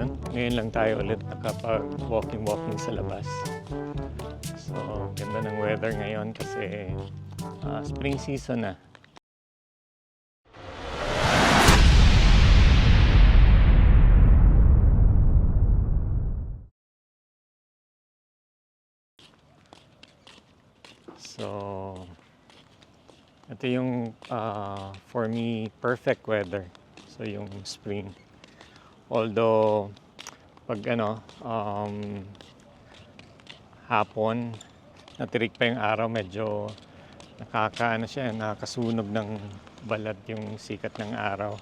Ayun, ngayon lang tayo ulit nakapag-walking sa labas. So, ganda ng weather ngayon kasi spring season na. So, ito yung for me perfect weather. So, yung spring. Although, pag hapon, natirik pa yung araw, medyo nakakasunog ng balat yung sikat ng araw.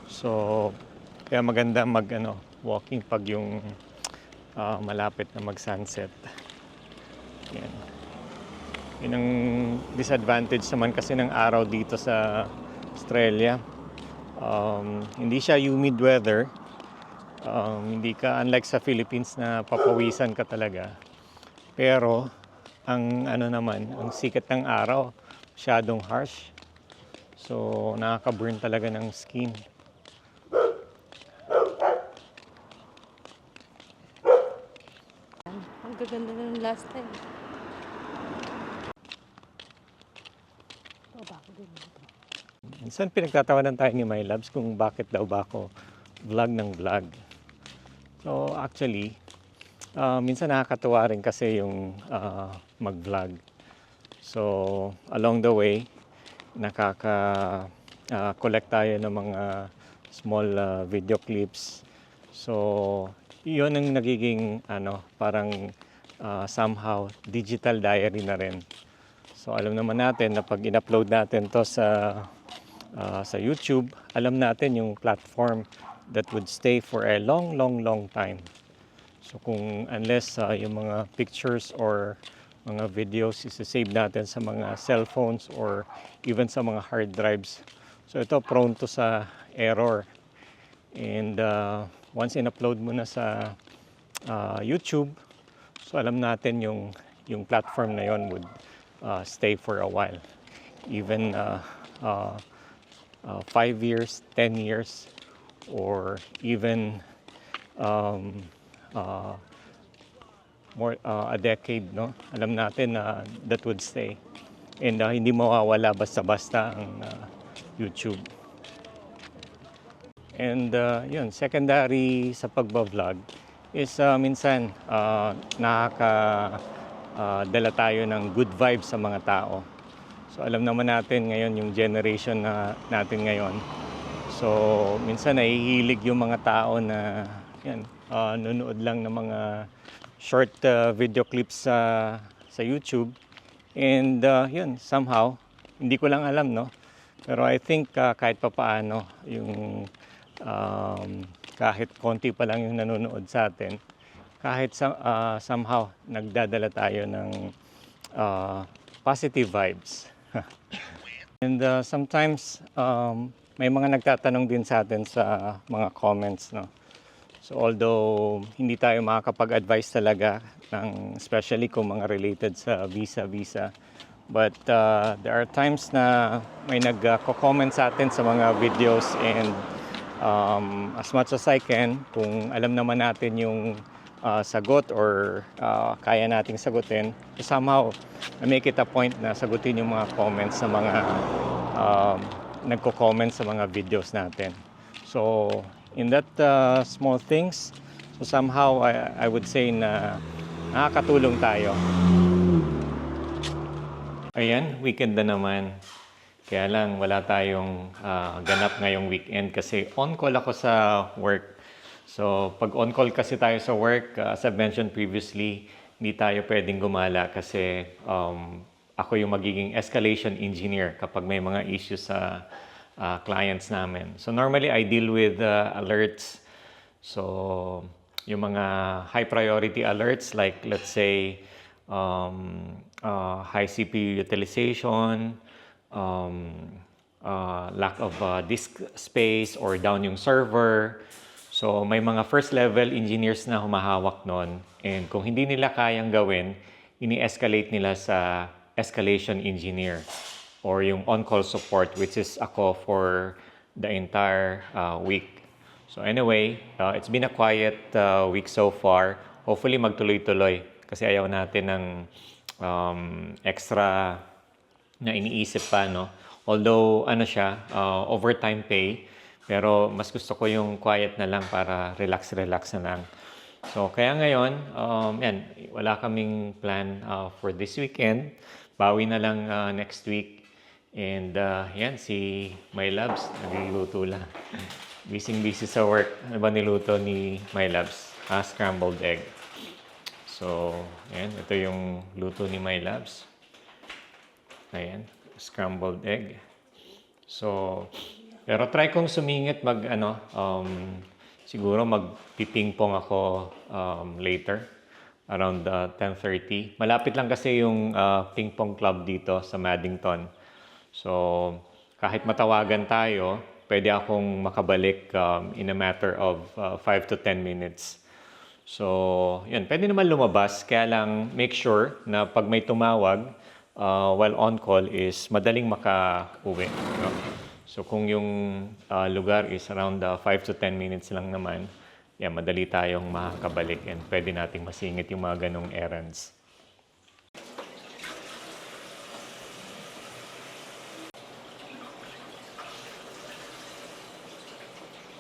So, kaya maganda walking pag yung malapit na mag-sunset. Yan. Yun ang disadvantage naman kasi ng araw dito sa Australia. Hindi siya humid weather. Hindi ka, unlike sa Philippines na papawisan ka talaga. Pero, ang ang sikat ng araw, masyadong harsh. So, nakaka-burn talaga ng skin. Ang gaganda na ng last time. Minsan pinagtatawanan tayo ni My Loves kung bakit daw ba ako vlog ng vlog. So actually, minsan nakakatuwa rin kasi yung mag-vlog. So along the way, collect tayo ng mga small video clips. So yun ang nagiging parang somehow digital diary na rin. So alam naman natin na pag in-upload natin to sa YouTube, alam natin yung platform that would stay for a long time. So kung unless yung mga pictures or mga videos isa-save natin sa mga cellphones or even sa mga hard drives. So ito prone to sa error. And once in-upload mo na sa YouTube, so alam natin yung platform na yon would stay for a while. Even 5 years, 10 years, or even a decade, no? Alam natin na that would stay. And hindi mawawala basta-basta ang YouTube. And yun, secondary sa pagbablog is minsan dala tayo ng good vibes sa mga tao. So alam naman natin ngayon yung generation natin ngayon. So minsan nahihilig yung mga tao na nunood lang ng mga short video clips sa YouTube. And yun, somehow, hindi ko lang alam, no? Pero I think kahit papaano, yung kahit konti pa lang yung nanonood sa atin, kahit somehow nagdadala tayo ng positive vibes. And sometimes may mga nagtatanong din sa atin sa mga comments, no? So although hindi tayo makakapag-advise talaga especially kung mga related sa visa, but there are times na may nagko-comment sa atin sa mga videos, and as much as I can, kung alam naman natin yung sagot or kaya nating sagutin, somehow I make it a point na sagutin yung mga comments sa mga nagko-comment sa mga videos natin. So in that small things, so somehow I would say na nakakatulong tayo. Ayan, weekend na naman. Kaya lang wala tayong ganap ngayong weekend kasi on-call ako sa work. So pag on-call kasi tayo sa work, as I've mentioned previously, hindi tayo pwedeng gumala kasi ako yung magiging escalation engineer kapag may mga issues sa clients namin. So normally I deal with alerts. So yung mga high priority alerts like let's say high CPU utilization, lack of disk space or down yung server. So may mga first level engineers na humahawak nun, and kung hindi nila kayang gawin, ini-escalate nila sa escalation engineer or yung on-call support, which is ako for the entire week. So anyway, it's been a quiet week so far. Hopefully magtuloy-tuloy kasi ayaw natin ng extra na iniisip pa, no? Although, ano siya, overtime pay, pero mas gusto ko yung quiet na lang para relax-relax na lang. So, kaya ngayon, yan, wala kaming plan for this weekend. Bawi na lang next week. And yan, si My Labs, nagluluto lang. Busy-busy sa work. Ano ba niluto ni My Labs? Scrambled egg. So, yan, ito yung luto ni My Labs. Ayan, scrambled egg. So, pero try kong sumingit siguro magpipingpong ako later, around 10:30. Malapit lang kasi yung ping-pong club dito sa Maddington. So, kahit matawagan tayo, pwede akong makabalik in a matter of 5 to 10 minutes. So, yun, pwede naman lumabas, kaya lang make sure na pag may tumawag, while on call is madaling makauwi. No? So kung yung lugar is around 5 to 10 minutes lang naman, yeah, madali tayong makakabalik and pwede nating masingit yung mga ganong errands.